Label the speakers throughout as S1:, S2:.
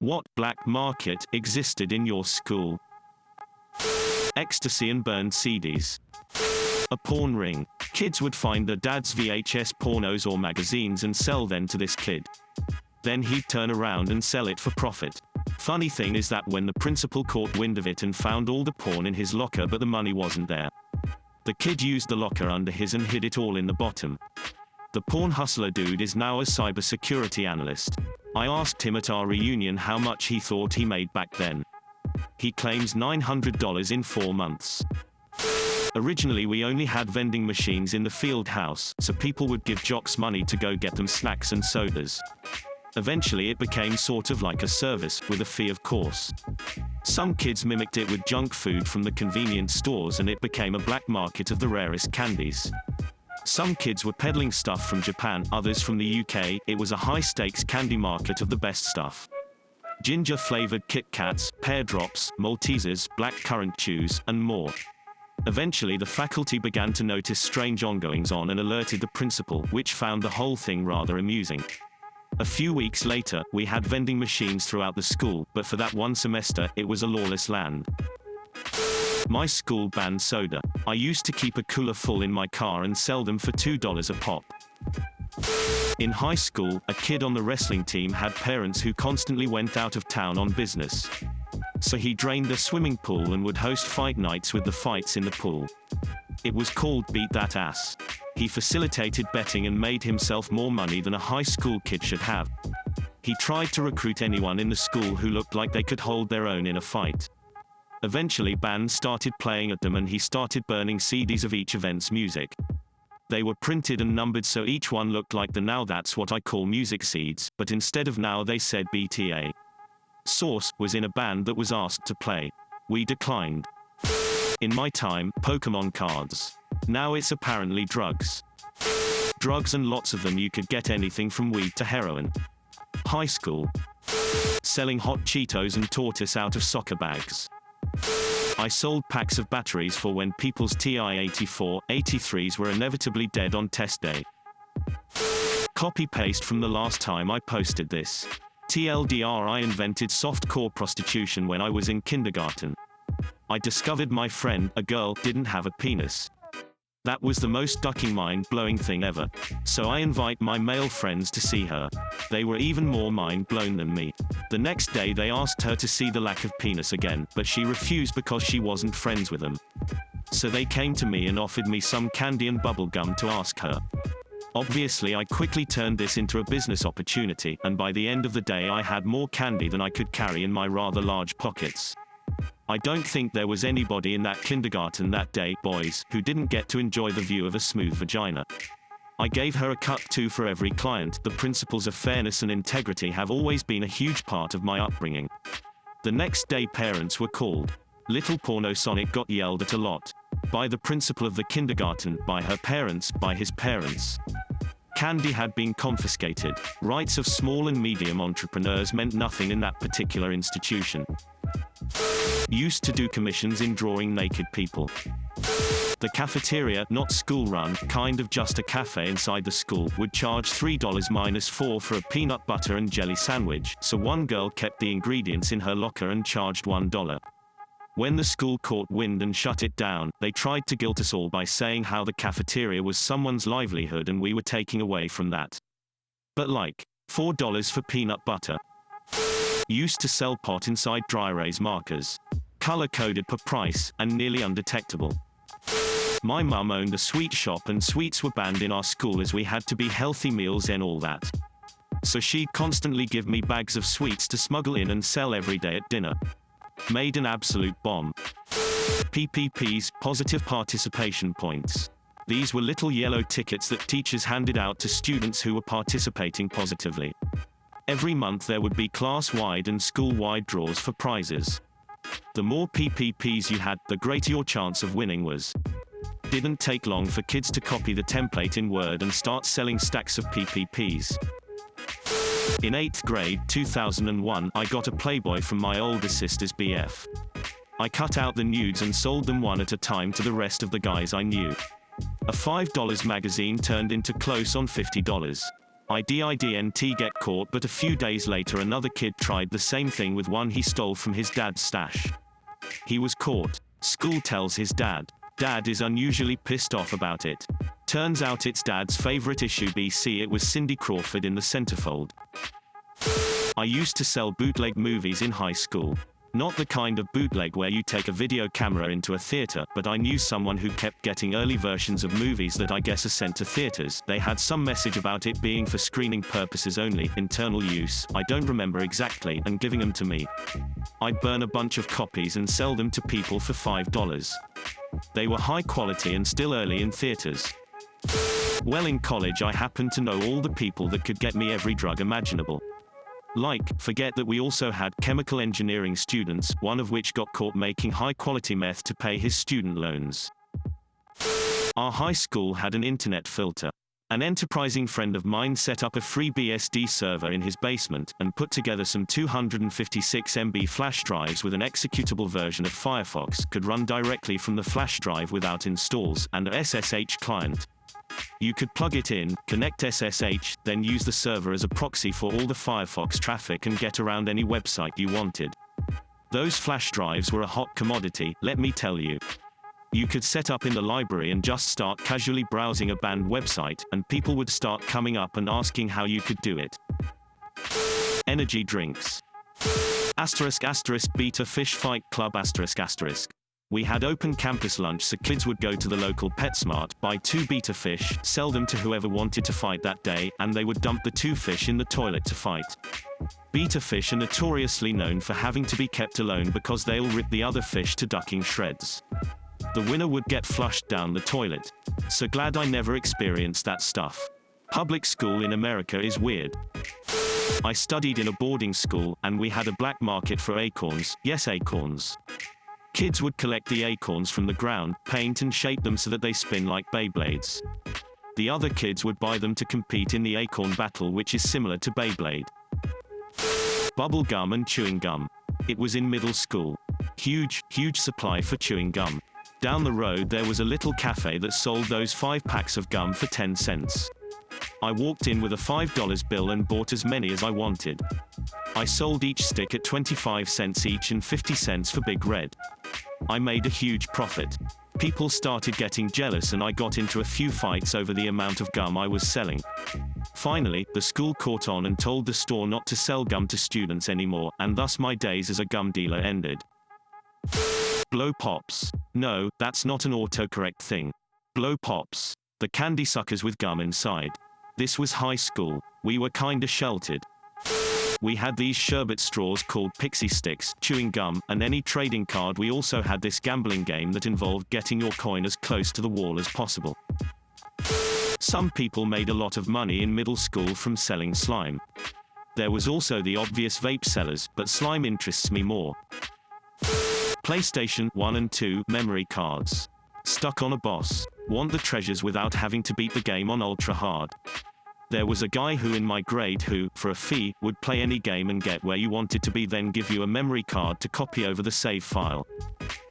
S1: What black market existed in your school? Ecstasy and burned CDs. A porn ring. Kids would find their dad's VHS pornos or magazines and sell them to this kid. Then he'd turn around and sell it for profit. Funny thing is that when the principal caught wind of it and found all the porn in his locker but the money wasn't there, the kid used the locker under his and hid it all in the bottom. The porn hustler dude is now a cybersecurity analyst. I asked him at our reunion how much he thought he made back then. He claims $900 in 4 months. Originally we only had vending machines in the field house, so people would give jocks money to go get them snacks and sodas. Eventually it became sort of like a service, with a fee of course. Some kids mimicked it with junk food from the convenience stores and it became a black market of the rarest candies. Some kids were peddling stuff from Japan, others from the UK. It was a high-stakes candy market of the best stuff. Ginger-flavored Kit Kats, pear drops, Maltesers, black currant chews, and more. Eventually the faculty began to notice strange ongoings on and alerted the principal, which found the whole thing rather amusing. A few weeks later, we had vending machines throughout the school, but for that one semester, it was a lawless land. My school banned soda. I used to keep a cooler full in my car and sell them for $2 a pop. In high school, a kid on the wrestling team had parents who constantly went out of town on business. So he drained the swimming pool and would host fight nights with the fights in the pool. It was called Beat That Ass. He facilitated betting and made himself more money than a high school kid should have. He tried to recruit anyone in the school who looked like they could hold their own in a fight. Eventually bands started playing at them and he started burning CDs of each event's music. They were printed and numbered so each one looked like the Now That's What I Call Music seeds, but instead of now they said BTA. Source was in a band that was asked to play. We declined. In my time, Pokemon cards. Now it's apparently drugs. Drugs and lots of them. You could get anything from weed to heroin. High school. Selling hot Cheetos and tortoise out of soccer bags. I sold packs of batteries for when people's TI-84, 83s were inevitably dead on test day. Copy-paste from the last time I posted this. TLDR, I invented soft-core prostitution when I was in kindergarten. I discovered my friend, a girl, didn't have a penis. That was the most ducking mind-blowing thing ever. So I invite my male friends to see her. They were even more mind-blown than me. The next day they asked her to see the lack of penis again, but she refused because she wasn't friends with them. So they came to me and offered me some candy and bubble gum to ask her. Obviously I quickly turned this into a business opportunity, and by the end of the day I had more candy than I could carry in my rather large pockets. I don't think there was anybody in that kindergarten that day, boys, who didn't get to enjoy the view of a smooth vagina. I gave her a cut too for every client. The principles of fairness and integrity have always been a huge part of my upbringing. The next day parents were called. Little Porno Sonic got yelled at a lot. By the principal of the kindergarten, by her parents, by his parents. Candy had been confiscated. Rights of small and medium entrepreneurs meant nothing in that particular institution. Used to do commissions in drawing naked people. The cafeteria, not school-run, kind of just a cafe inside the school, would charge $3-4 for a peanut butter and jelly sandwich, so one girl kept the ingredients in her locker and charged $1. When the school caught wind and shut it down, they tried to guilt us all by saying how the cafeteria was someone's livelihood and we were taking away from that. But like, $4 for peanut butter. Used to sell pot inside dry erase markers. Color-coded per price, and nearly undetectable. My mum owned a sweet shop and sweets were banned in our school as we had to be healthy meals and all that. So she'd constantly give me bags of sweets to smuggle in and sell every day at dinner. Made an absolute bomb. PPPs, positive participation points. These were little yellow tickets that teachers handed out to students who were participating positively. Every month there would be class-wide and school-wide draws for prizes. The more PPPs you had, the greater your chance of winning was. Didn't take long for kids to copy the template in Word and start selling stacks of PPPs. In 8th grade, 2001, I got a Playboy from my older sister's BF. I cut out the nudes and sold them one at a time to the rest of the guys I knew. A $5 magazine turned into close on $50. I didn't get caught, but a few days later another kid tried the same thing with one he stole from his dad's stash. He was caught. School tells his dad. Dad is unusually pissed off about it. Turns out it's dad's favorite issue. BC it was Cindy Crawford in the centerfold. I used to sell bootleg movies in high school. Not the kind of bootleg where you take a video camera into a theater, but I knew someone who kept getting early versions of movies that I guess are sent to theaters. They had some message about it being for screening purposes only, internal use, I don't remember exactly, and giving them to me. I'd burn a bunch of copies and sell them to people for $5. They were high quality and still early in theaters. Well, in college I happened to know all the people that could get me every drug imaginable. Like, forget that we also had chemical engineering students, one of which got caught making high-quality meth to pay his student loans. Our high school had an internet filter. An enterprising friend of mine set up a free BSD server in his basement, and put together some 256 MB flash drives with an executable version of Firefox, could run directly from the flash drive without installs, and a SSH client. You could plug it in, connect SSH, then use the server as a proxy for all the Firefox traffic and get around any website you wanted. Those flash drives were a hot commodity, let me tell you. You could set up in the library and just start casually browsing a banned website, and people would start coming up and asking how you could do it. Energy drinks. *** Beta Fish Fight Club ***. We had open campus lunch, so kids would go to the local PetSmart, buy 2 beta fish, sell them to whoever wanted to fight that day, and they would dump the 2 fish in the toilet to fight. Beta fish are notoriously known for having to be kept alone because they'll rip the other fish to ducking shreds. The winner would get flushed down the toilet. So glad I never experienced that stuff. Public school in America is weird. I studied in a boarding school, and we had a black market for acorns, yes, acorns. Kids would collect the acorns from the ground, paint and shape them so that they spin like Beyblades. The other kids would buy them to compete in the acorn battle, which is similar to Beyblade. Bubble gum and chewing gum. It was in middle school. Huge supply for chewing gum. Down the road there was a little cafe that sold those 5 packs of gum for 10 cents. I walked in with a $5 bill and bought as many as I wanted. I sold each stick at 25 cents each and 50 cents for Big Red. I made a huge profit. People started getting jealous and I got into a few fights over the amount of gum I was selling. Finally, the school caught on and told the store not to sell gum to students anymore, and thus my days as a gum dealer ended. Blow pops. No, that's not an autocorrect thing. Blow pops. The candy suckers with gum inside. This was high school. We were kinda sheltered. We had these sherbet straws called pixie sticks, chewing gum, and any trading card. We also had this gambling game that involved getting your coin as close to the wall as possible. Some people made a lot of money in middle school from selling slime. There was also the obvious vape sellers, but slime interests me more. PlayStation 1 and 2 memory cards. Stuck on a boss. Want the treasures without having to beat the game on ultra hard. There was a guy who in my grade who, for a fee, would play any game and get where you wanted to be, then give you a memory card to copy over the save file.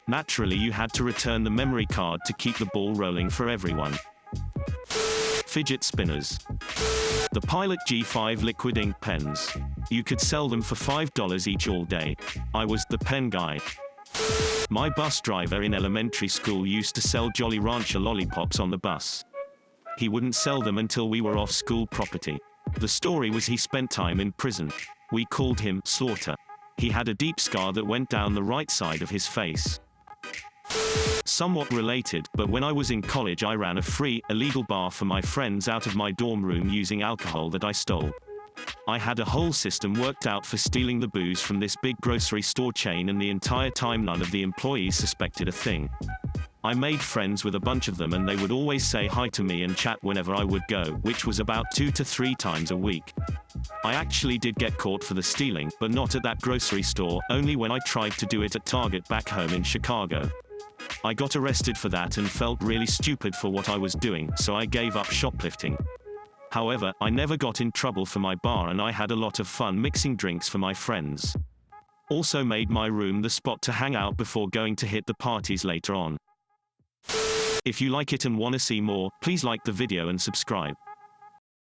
S1: Naturally you had to return the memory card to keep the ball rolling for everyone. Fidget spinners. The Pilot G5 liquid ink pens. You could sell them for $5 each all day. I was the pen guy. My bus driver in elementary school used to sell Jolly Rancher lollipops on the bus. He wouldn't sell them until we were off school property. The story was he spent time in prison. We called him Slaughter. He had a deep scar that went down the right side of his face. Somewhat related, but when I was in college I ran a free, illegal bar for my friends out of my dorm room using alcohol that I stole. I had a whole system worked out for stealing the booze from this big grocery store chain, and the entire time none of the employees suspected a thing. I made friends with a bunch of them and they would always say hi to me and chat whenever I would go, which was about 2 to 3 times a week. I actually did get caught for the stealing, but not at that grocery store, only when I tried to do it at Target back home in Chicago. I got arrested for that and felt really stupid for what I was doing, so I gave up shoplifting. However, I never got in trouble for my bar and I had a lot of fun mixing drinks for my friends. Also made my room the spot to hang out before going to hit the parties later on. If you like it and want to see more, please like the video and subscribe.